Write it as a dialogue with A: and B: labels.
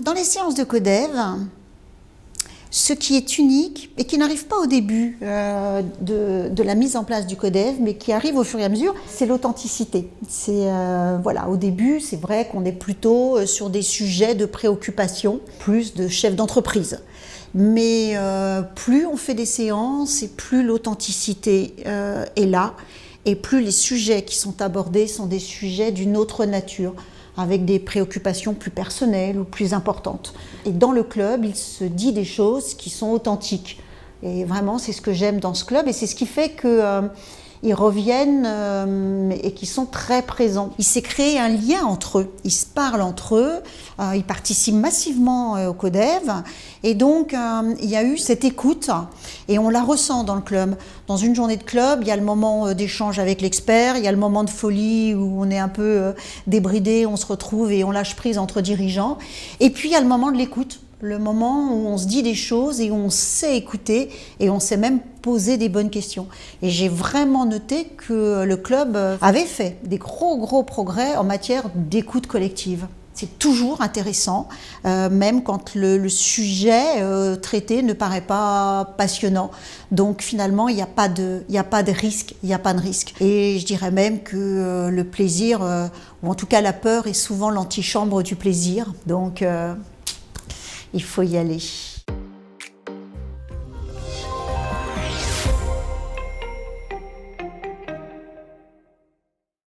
A: Dans les séances de codev, ce qui est unique et qui n'arrive pas au début de la mise en place du codev, mais qui arrive au fur et à mesure, c'est l'authenticité. Voilà, au début, c'est vrai qu'on est plutôt sur des sujets de préoccupation, plus de chef d'entreprise. Mais plus on fait des séances et plus l'authenticité est là, et plus les sujets qui sont abordés sont des sujets d'une autre nature, avec des préoccupations plus personnelles ou plus importantes. Et dans le club, il se dit des choses qui sont authentiques. Et vraiment, c'est ce que j'aime dans ce club, et c'est ce qui fait qu'ils reviennent et qu'ils sont très présents. Il s'est créé un lien entre eux, ils se parlent entre eux, ils participent massivement au codev, et donc il y a eu cette écoute, et on la ressent dans le club. Dans une journée de club, il y a le moment d'échange avec l'expert, il y a le moment de folie où on est un peu débridé, on se retrouve et on lâche prise entre dirigeants, et puis il y a le moment de l'écoute. Le moment où on se dit des choses et où on sait écouter et on sait même poser des bonnes questions. Et j'ai vraiment noté que le club avait fait des gros progrès en matière d'écoute collective. C'est toujours intéressant, même quand le sujet traité ne paraît pas passionnant. Donc finalement, il n'y a pas de risque, il n'y a pas de risque. Et je dirais même que le plaisir, ou en tout cas la peur, est souvent l'antichambre du plaisir. Donc il faut y aller.